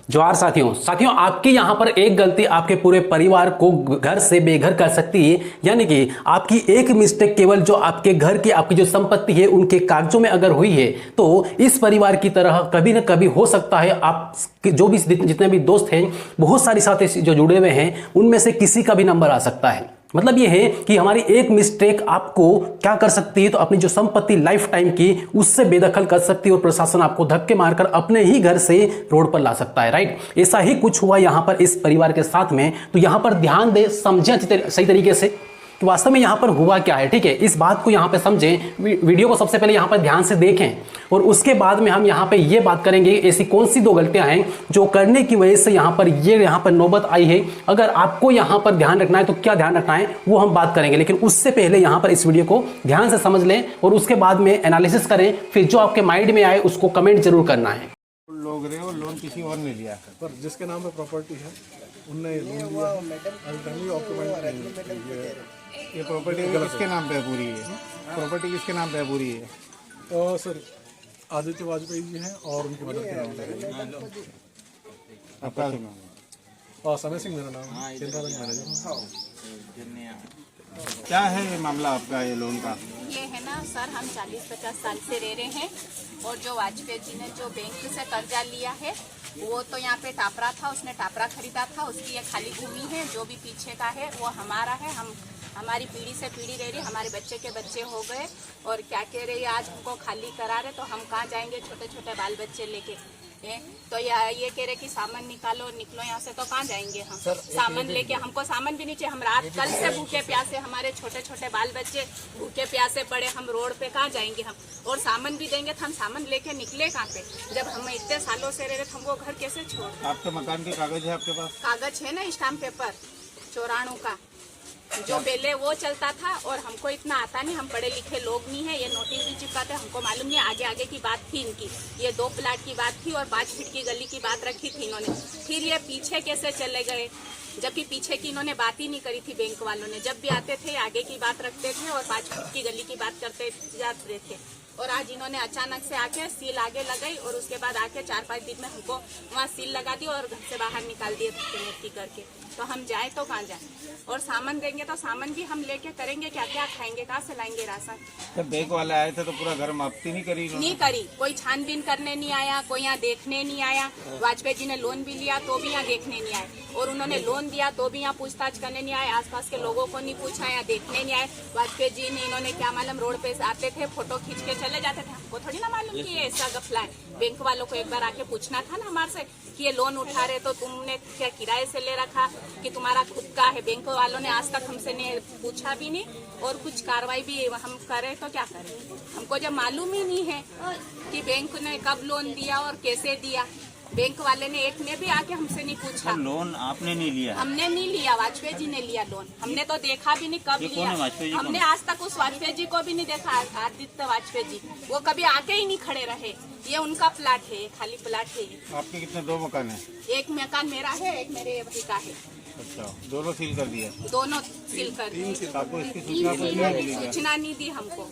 जोहार साथियों आपकी यहां पर एक गलती आपके पूरे परिवार को घर से बेघर कर सकती है। यानी कि आपकी एक मिस्टेक केवल जो आपके घर की आपकी जो संपत्ति है उनके कागजों में अगर हुई है तो इस परिवार की तरह कभी ना कभी हो सकता है आप जो भी जितने भी दोस्त हैं, बहुत सारी साथी जो जुड़े हुए हैं, उनमें से किसी का भी नंबर आ सकता है। मतलब यह है कि हमारी एक मिस्टेक आपको क्या कर सकती है, तो अपनी जो संपत्ति लाइफ टाइम की उससे बेदखल कर सकती है और प्रशासन आपको धक्के मारकर अपने ही घर से रोड पर ला सकता है। राइट, ऐसा ही कुछ हुआ यहां पर इस परिवार के साथ में। तो यहां पर ध्यान दे, समझें सही तरीके से कि वास्तव में यहां पर हुआ क्या है। ठीक है, इस बात को यहां पे समझें, वीडियो को सबसे पहले यहां पर ध्यान से देखें और उसके बाद में हम यहां पे ये बात करेंगे ऐसी कौन सी दो गलतियां हैं जो करने की वजह से यहां पर नौबत आई है। अगर आपको यहां पर ध्यान रखना है तो क्या ध्यान रखना है वो हम बात करेंगे, लेकिन उससे पहले यहां पर इस वीडियो को ध्यान से समझ लें और उसके बाद में एनालिसिस करें। फिर जो आपके माइंड में आए उसको कमेंट जरूर करना है। लोग रहे हो, लोन किसी और ने लिया है, पर जिसके नाम पे प्रॉपर्टी है उनने लोन लिया। ये प्रॉपर्टी किसके नाम पे है पूरी है? प्रॉपर्टी किसके नाम पे है पूरी है? सर आदित्य वाजपेयी जी हैं और उनकी मदद के नाम पे है। आपका और समय सिंह मेरा नाम है, केंद्रा बैंक मैनेजर। क्या है ये मामला आपका ये लोन का? ये है ना सर, हम 40-50 साल से रह रहे हैं और जो वाजपेयी जी ने जो बैंक से कर्जा लिया है वो तो यहाँ पे टापरा था, उसने टापरा खरीदा था, उसकी ये खाली भूमि है। जो भी पीछे का है वो हमारा है। हमारी पीढ़ी से पीढ़ी रह रही, हमारे बच्चे के बच्चे हो गए और क्या कह रहे हैं आज हमको खाली करा रहे, तो हम कहाँ जाएंगे छोटे छोटे बाल बच्चे लेके। तो ये कह रहे कि सामान निकालो, निकलो यहाँ से, तो कहाँ जाएंगे हम? सामान लेके, हमको सामान भी नहीं चाहिए। हम रात कल से भूखे प्यासे, हमारे छोटे छोटे बाल बच्चे भूखे प्यासे पड़े, हम रोड पे कहाँ जाएंगे हम? और सामान भी देंगे तो हम सामान लेके निकले कहाँ पे? जब हम इतने सालों से रह रहे तो हमको घर कैसे छोड़? आपके मकान के कागज है आपके पास? कागज है ना, स्टाम्प पेपर 94 का जो पहले वो चलता था। और हमको इतना आता नहीं, हम पढ़े लिखे लोग नहीं है। ये नोटिस भी चिपकाते, हमको मालूम नहीं आगे आगे की बात थी इनकी। ये 2 प्लाट की बात थी और 5 फीट की गली की बात रखी थी इन्होंने। फिर ये पीछे कैसे चले गए, जबकि पीछे की इन्होंने बात ही नहीं करी थी। बैंक वालों ने जब भी आते थे आगे की बात रखते थे और 5 फीट की गली की बात करते जाते थे। और आज इन्होंने अचानक से आके सील आगे लगाई और उसके बाद आके 4-5 दिन में हमको वहाँ सील लगा दी और घर से बाहर निकाल दिए धक्के करके। तो हम जाए तो कहाँ जाए? और सामान देंगे तो सामान भी हम लेके करेंगे क्या? क्या खाएंगे? कहाँ से लाएंगे राशन? जब बैंक वाले आए थे तो पूरा घर मापती नहीं करी? नहीं करी, कोई छानबीन करने नहीं आया, कोई यहाँ देखने नहीं आया। वाजपेयी जी ने लोन भी लिया तो भी यहाँ देखने नहीं आए और उन्होंने लोन दिया तो भी यहाँ पूछताछ करने नहीं आए। आसपास के लोगों को नहीं पूछा, यहाँ देखने नहीं आए। वाजपेयी जी ने इन्होंने क्या मालूम, रोड पे आते थे फोटो खींच के चले जाते थे। हमको थोड़ी ना मालूम कि ये ऐसा गफला है। बैंक वालों को एक बार आके पूछना था ना हमारे से कि ये लोन उठा रहे तो तुमने क्या किराए से ले रखा कि तुम्हारा खुद का है? बैंक वालों ने आज तक हमसे नहीं पूछा भी नहीं और कुछ कार्रवाई भी हम करें तो क्या करें? हमको जब मालूम ही नहीं है कि बैंक ने कब लोन दिया और कैसे दिया। बैंक वाले ने एक ने भी आके हमसे नहीं पूछा। तो लोन आपने नहीं लिया? हमने नहीं लिया, वाजपेयी जी ने लिया लोन। हमने तो देखा भी नहीं कब लिया। हमने आज तक उस वाजपेयी जी को भी नहीं देखा, आदित्य वाजपेयी जी। वो कभी आके ही नहीं खड़े रहे। ये उनका प्लाट है, खाली प्लाट है। आपके कितने 2 मकान है? एक मकान मेरा है, एक मेरे भाई का है। अच्छा, दोनों सील कर दिया? दोनों सील कर दिए। आपको इसकी सूचना सूचना नहीं दी हमको।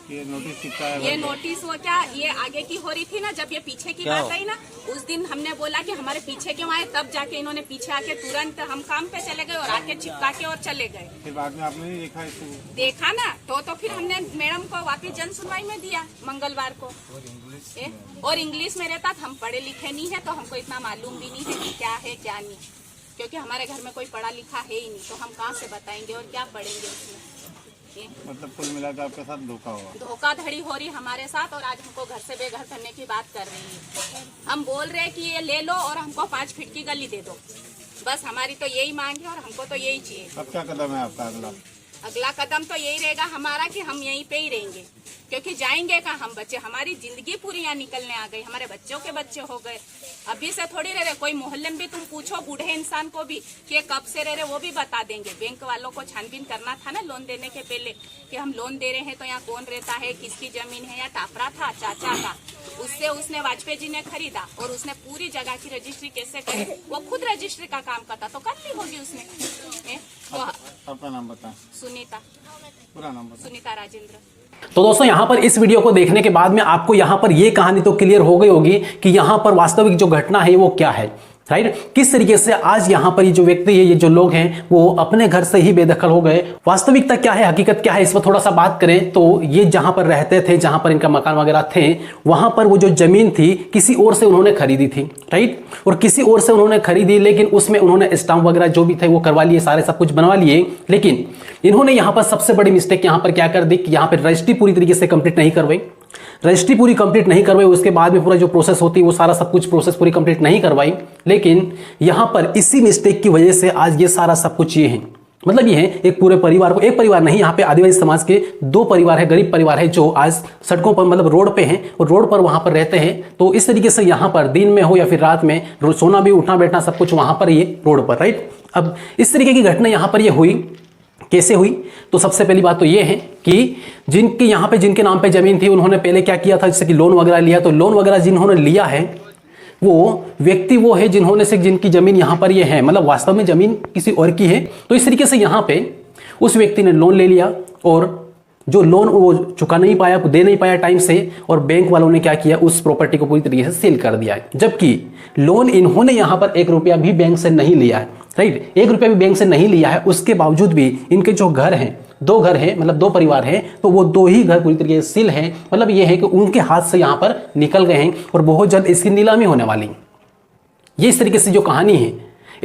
ये नोटिस चिपका है? ये नोटिस वो क्या, ये आगे की हो रही थी ना, जब ये पीछे की बात आई ना, उस दिन हमने बोला कि हमारे पीछे क्यों आए, तब जाके इन्होंने पीछे आके तुरंत हम काम पे चले गए और आके चिपका के और चले गए। फिर बाद में आपने नहीं देखा इसको? देखा ना, तो फिर हमने मैडम को वापस जन सुनवाई में दिया मंगलवार को। और इंग्लिश में रहता था, हम पढ़े लिखे नहीं है तो हमको इतना मालूम भी नहीं है कि क्या है क्या नहीं, क्योंकि हमारे घर में कोई पढ़ा लिखा है ही नहीं, तो हम कहाँ से बताएंगे और क्या पढ़ेंगे उसमें। मतलब कुल मिलाकर आपके साथ धोखा हुआ? धोखाधड़ी हो रही हमारे साथ और आज हमको घर से बेघर करने की बात कर रही है। हम बोल रहे हैं कि ये ले लो और हमको 5 फीट की गली दे दो, बस हमारी तो यही मांग है और हमको तो यही चाहिए। अब क्या कदम है आपका अगला कदम तो यही रहेगा हमारा कि हम यहीं पे ही रहेंगे, क्योंकि जाएंगे कहाँ हम? बच्चे, हमारी जिंदगी पूरी यहाँ निकलने आ गई, हमारे बच्चों के बच्चे हो गए। अभी से थोड़ी रह रहे, कोई मोहल्ले में भी तुम पूछो बूढ़े इंसान को भी कि ये कब से रह रहे, वो भी बता देंगे। बैंक वालों को छानबीन करना था ना लोन देने के पहले कि हम लोन दे रहे हैं तो यहाँ कौन रहता है, किसकी जमीन है। या टापरा था चाचा का, उससे उसने वाजपेयी जी ने खरीदा और उसने पूरी जगह की रजिस्ट्री कैसे करी, वो खुद रजिस्ट्री का काम करता तो कर ली होगी उसने। आपका नाम बताएं। सुनीता, पूरा नाम बताएं। सुनीता राजेंद्र। तो दोस्तों यहाँ पर इस वीडियो को देखने के बाद में आपको यहाँ पर ये कहानी तो क्लियर हो गई होगी कि यहाँ पर वास्तविक जो घटना है वो क्या है, राइट। किस तरीके से आज यहाँ पर ये जो व्यक्ति है, ये जो लोग हैं, वो अपने घर से ही बेदखल हो गए। वास्तविकता क्या है, हकीकत क्या है, इस पर थोड़ा सा बात करें तो ये जहां पर रहते थे, जहां पर इनका मकान वगैरह थे, वहां पर वो जो जमीन थी किसी और से उन्होंने खरीदी थी, राइट। और किसी और से उन्होंने खरीदी, लेकिन उसमें उन्होंने स्टाम्प वगैरह जो भी थे वो करवा लिए, सारे सब कुछ बनवा लिए। लेकिन इन्होंने यहाँ पर सबसे बड़ी मिस्टेक यहाँ पर क्या कर दी कि यहाँ पर रजिस्ट्री पूरी तरीके से कंप्लीट नहीं करवाई। रजिस्ट्री पूरी कंप्लीट नहीं करवाई, उसके बाद में पूरा जो प्रोसेस होती है वो सारा सब कुछ प्रोसेस पूरी कंप्लीट नहीं करवाई। लेकिन यहां पर इसी मिस्टेक की वजह से आज ये सारा सब कुछ ये है, मतलब ये है एक पूरे परिवार को, एक परिवार नहीं, यहाँ पे आदिवासी समाज के 2 परिवार है, गरीब परिवार है, जो आज सड़कों पर मतलब रोड पे हैं और रोड पर वहां पर रहते हैं। तो इस तरीके से यहाँ पर दिन में हो या फिर रात में सोना भी, उठना बैठना सब कुछ वहां पर ये रोड पर, राइट। अब इस तरीके की घटना यहाँ पर ये हुई, कैसे हुई? तो सबसे पहली बात तो ये है कि जिनके यहाँ पे जिनके नाम पे जमीन थी, उन्होंने पहले क्या किया था, जैसे कि लोन वगैरह लिया। तो लोन वगैरह जिन्होंने लिया है वो व्यक्ति वो है जिन्होंने से जिनकी जमीन यहाँ पर ये है, मतलब वास्तव में जमीन किसी और की है। तो इस तरीके से यहाँ पे उस व्यक्ति ने लोन ले लिया और जो लोन वो चुका नहीं पाया, दे नहीं पाया टाइम से, और बैंक वालों ने क्या किया, उस प्रॉपर्टी को पूरी तरीके से सेल कर दिया है। जबकि लोन इन्होंने यहाँ पर 1 रुपया भी बैंक से नहीं लिया है, राइट। 1 रुपया भी बैंक से नहीं लिया है। उसके बावजूद भी इनके जो घर हैं, 2 घर हैं, मतलब 2 परिवार हैं, तो वो 2 ही घर पूरी तरीके से सील हैं। मतलब ये है कि उनके हाथ से यहाँ पर निकल गए हैं और बहुत जल्द इसकी नीलामी होने वाली है। ये इस तरीके से जो कहानी है,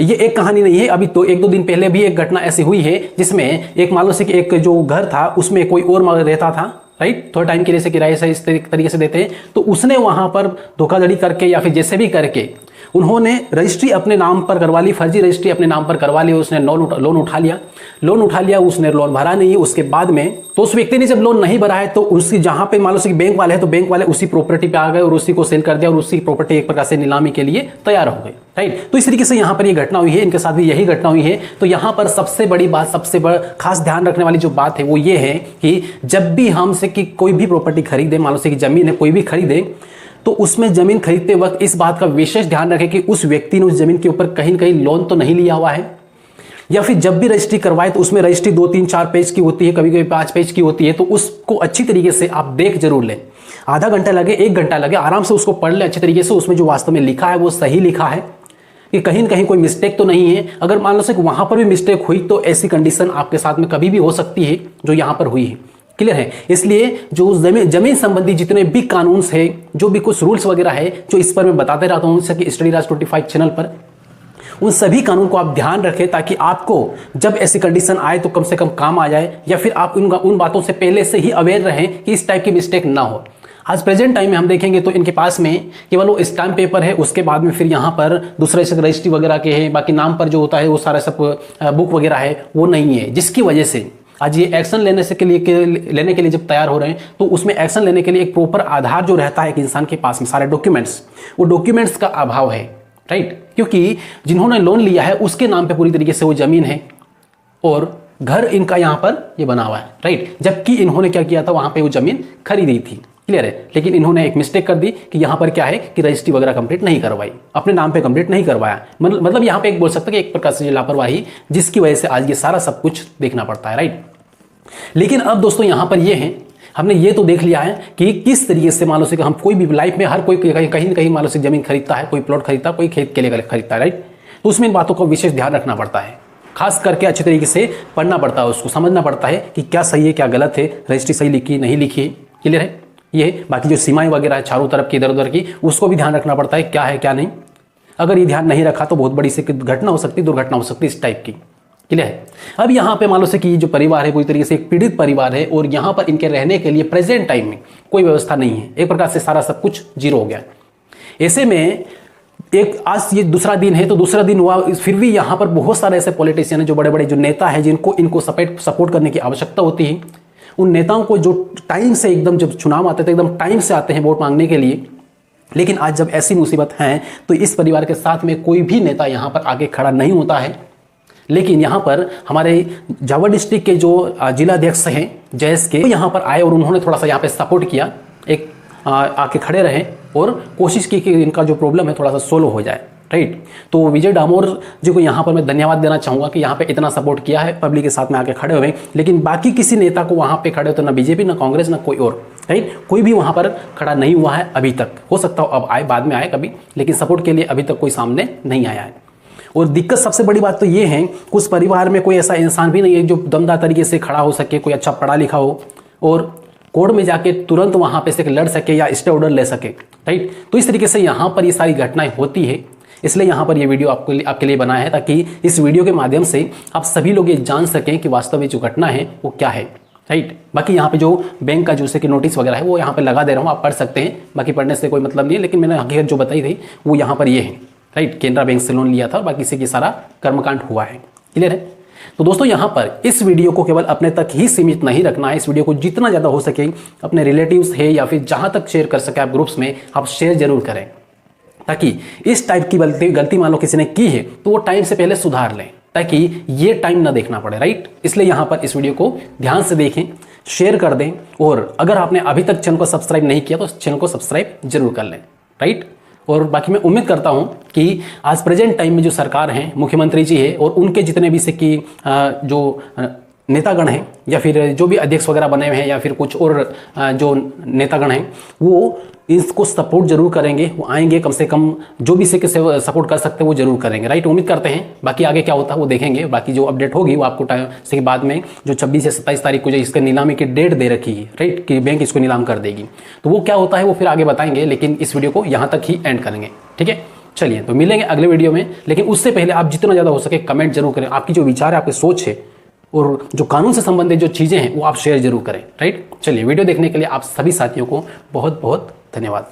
ये एक कहानी नहीं है। अभी तो 1-2 दिन पहले भी एक घटना ऐसी हुई है जिसमें एक मान लो से कि एक जो घर था उसमें कोई और रहता था, राइट। थोड़ा टाइम के लिए से किराए से इस तरीके से देते हैं, तो उसने वहां पर धोखाधड़ी करके या फिर जैसे भी करके उन्होंने रजिस्ट्री अपने नाम पर करवा ली, फर्जी रजिस्ट्री अपने नाम पर करवा ली। उसने लोन उठा लिया, उसने लोन भरा नहीं। उसके बाद में तो उस व्यक्ति ने जब लोन नहीं भरा है तो उसकी जहां पे मान लो कि बैंक वाले हैं, तो बैंक वाले उसी प्रॉपर्टी पे आ गए और उसी को सेल कर दिया और उसी प्रॉपर्टी एक प्रकार से नीलामी के लिए तैयार हो गए, राइट। तो इस तरीके से यहाँ पर ये घटना हुई है, इनके साथ भी यही घटना हुई है। तो यहाँ पर सबसे बड़ी बात, सबसे बड़ा खास ध्यान रखने वाली जो बात है वो ये है कि जब भी हमसे कि कोई भी प्रॉपर्टी खरीदे, मान लो कि जमीन है कोई भी खरीदे, तो उसमें जमीन खरीदते वक्त इस बात का विशेष ध्यान रखें कि उस व्यक्ति ने उस जमीन के ऊपर कहीं न कहीं लोन तो नहीं लिया हुआ है, या फिर जब भी रजिस्ट्री करवाए तो उसमें रजिस्ट्री 2, 3, 4 पेज की होती है, कभी कभी 5 पेज की होती है। तो उसको अच्छी तरीके से आप देख जरूर लें। आधा घंटा लगे, 1 घंटा लगे, आराम से उसको पढ़ लें अच्छी तरीके से। उसमें जो वास्तव में लिखा है वो सही लिखा है कि कहीं न कहीं कोई मिस्टेक तो नहीं है। अगर मान लो से वहां पर भी मिस्टेक हुई तो ऐसी कंडीशन आपके साथ में कभी भी हो सकती है जो यहां पर हुई है। क्लियर है? इसलिए जो जमीन संबंधी जितने भी कानून है, जो भी कुछ रूल्स वगैरह है, जो इस पर मैं बताते रहता हूं जैसे कि स्टडी राज 25 चैनल पर, उन सभी कानून को आप ध्यान रखें ताकि आपको जब ऐसी कंडीशन आए तो कम से कम काम आ जाए, या फिर आप उन बातों से पहले से ही अवेयर रहें कि इस टाइप की मिस्टेक ना हो। आज प्रेजेंट टाइम में हम देखेंगे तो इनके पास में केवल वो स्टैम्प पेपर है, उसके बाद में फिर यहाँ पर दूसरे से रजिस्ट्री वगैरह के हैं, बाकी नाम पर जो होता है वो सारा सब बुक वगैरह है वो नहीं है, जिसकी वजह से आज ये एक्शन लेने के लिए जब तैयार हो रहे हैं तो उसमें एक्शन लेने के लिए एक प्रॉपर आधार जो रहता है एक इंसान के पास में, सारे डॉक्यूमेंट्स, वो डॉक्यूमेंट्स का अभाव है, राइट। क्योंकि जिन्होंने लोन लिया है उसके नाम पे पूरी तरीके से वो जमीन है और घर इनका यहाँ पर ये बना हुआ है, राइट। जबकि इन्होंने क्या किया था, वहां पे वो जमीन खरीदी थी, क्लियर है। लेकिन इन्होंने एक मिस्टेक कर दी कि यहाँ पर क्या है कि रजिस्ट्री वगैरह कंप्लीट नहीं करवाई, अपने नाम पे कंप्लीट नहीं करवाया। मतलब यहाँ पे एक बोल सकते कि एक प्रकार से लापरवाही, जिसकी वजह से आज ये सारा सब कुछ देखना पड़ता है, राइट। लेकिन अब दोस्तों यहाँ पर ये है, हमने ये तो देख लिया है कि किस तरीके से मान लो से हम कोई भी लाइफ में हर कोई कहीं न कहीं मान लो से जमीन खरीदता है, कोई प्लॉट खरीदता है, कोई खेत के लिए खरीदता है, राइट। तो उसमें इन बातों का विशेष ध्यान रखना पड़ता है, खास करके अच्छे तरीके से पढ़ना पड़ता है, उसको समझना पड़ता है कि क्या सही है क्या गलत है, रजिस्ट्री सही लिखी नहीं लिखी, क्लियर है। ये बाकी जो सीमाएं वगैरह है चारों तरफ की इधर उधर की, उसको भी ध्यान रखना पड़ता है क्या है क्या नहीं। अगर ये ध्यान नहीं रखा तो बहुत बड़ी सी घटना हो सकती है, दुर्घटना हो सकती है इस टाइप की, क्लियर है। अब यहाँ पे मान लो से कि जो परिवार है पूरी तरीके से एक पीड़ित परिवार है और यहाँ पर इनके रहने के लिए प्रेजेंट टाइम में कोई व्यवस्था नहीं है, एक प्रकार से सारा सब कुछ जीरो हो गया। ऐसे में एक आज ये दूसरा दिन है, तो दूसरा दिन हुआ, फिर भी यहाँ पर बहुत सारे ऐसे पॉलिटिशियन है, जो बड़े बड़े जो नेता है, जिनको इनको सपोर्ट करने की आवश्यकता होती है। उन नेताओं को जो टाइम से एकदम जब चुनाव आते थे एकदम टाइम से आते हैं वोट मांगने के लिए, लेकिन आज जब ऐसी मुसीबत है तो इस परिवार के साथ में कोई भी नेता यहाँ पर आगे खड़ा नहीं होता है। लेकिन यहाँ पर हमारे झाबुआ डिस्ट्रिक्ट के जो जिलाध्यक्ष हैं जयेश के, यहाँ पर आए और उन्होंने थोड़ा सा यहाँ पे सपोर्ट किया, एक आके खड़े रहे और कोशिश की कि इनका जो प्रॉब्लम है थोड़ा सा सोल्व हो जाए। राइट। तो विजय डामोर जी को यहाँ पर मैं धन्यवाद देना चाहूँगा कि यहाँ पे इतना सपोर्ट किया है, पब्लिक के साथ में आके खड़े हुए। लेकिन बाकी किसी नेता को वहाँ पे खड़े हो तो ना बीजेपी, ना कांग्रेस, ना कोई और, राइट, कोई भी वहाँ पर खड़ा नहीं हुआ है अभी तक। हो सकता हो अब आए, बाद में आए कभी, लेकिन सपोर्ट के लिए अभी तक कोई सामने नहीं आया है। और दिक्कत सबसे बड़ी बात तो ये है, कुछ परिवार में कोई ऐसा इंसान भी नहीं है जो दमदार तरीके से खड़ा हो सके, कोई अच्छा पढ़ा लिखा हो और कोर्ट में जाके तुरंत वहाँ पे से लड़ सके या स्टे ऑर्डर ले सके, राइट। तो इस तरीके से यहाँ पर ये सारी घटनाएं होती है, इसलिए यहाँ पर ये वीडियो आपके लिए बनाया है, ताकि इस वीडियो के माध्यम से आप सभी लोग ये जान सकें कि वास्तव में जो घटना है वो क्या है, राइट। बाकी यहाँ पे जो बैंक का जैसे कि नोटिस वगैरह है वो यहाँ पे लगा दे रहा हूँ, आप पढ़ सकते हैं, बाकी पढ़ने से कोई मतलब नहीं है, लेकिन मैंने हकीकत जो बताई थी वो यहाँ पर ये है, राइट। केनरा बैंक से लोन लिया था और बाकी से सारा कर्मकांड हुआ है, क्लियर है। तो दोस्तों यहाँ पर इस वीडियो को केवल अपने तक ही सीमित नहीं रखना है, इस वीडियो को जितना ज़्यादा हो सके अपने रिलेटिव्स है या फिर जहाँ तक शेयर कर सके आप ग्रुप्स में, आप शेयर जरूर करें, ताकि इस टाइप की गलती मान लो किसी ने की है तो वो टाइम से पहले सुधार लें, ताकि ये टाइम ना देखना पड़े, राइट। इसलिए यहाँ पर इस वीडियो को ध्यान से देखें, शेयर कर दें, और अगर आपने अभी तक चैनल को सब्सक्राइब नहीं किया तो चैनल को सब्सक्राइब जरूर कर लें, राइट। और बाकी मैं उम्मीद करता हूं कि आज प्रेजेंट टाइम में जो सरकार है, मुख्यमंत्री जी है और उनके जितने भी से कि जो नेतागण हैं या फिर जो भी अध्यक्ष वगैरह बने हुए हैं या फिर कुछ और जो नेतागण हैं, वो इसको सपोर्ट जरूर करेंगे, वो आएंगे, कम से कम जो भी से सपोर्ट कर सकते हैं वो जरूर करेंगे, राइट। उम्मीद करते हैं, बाकी आगे क्या होता है वो देखेंगे, बाकी जो अपडेट होगी वो आपको टाइम से बाद में जो 26 या 27 तारीख को जो इसके नीलामी की डेट दे रखी है, राइट, कि बैंक इसको नीलाम कर देगी, तो वो क्या होता है वो फिर आगे बताएंगे, लेकिन इस वीडियो को यहाँ तक ही एंड करेंगे, ठीक है। चलिए, तो मिलेंगे अगले वीडियो में, लेकिन उससे पहले आप जितना ज़्यादा हो सके कमेंट जरूर करें, आपकी जो विचार है, आपकी सोच है और जो कानून से संबंधित जो चीज़ें हैं वो आप शेयर जरूर करें, राइट। चलिए, वीडियो देखने के लिए आप सभी साथियों को बहुत बहुत धन्यवाद।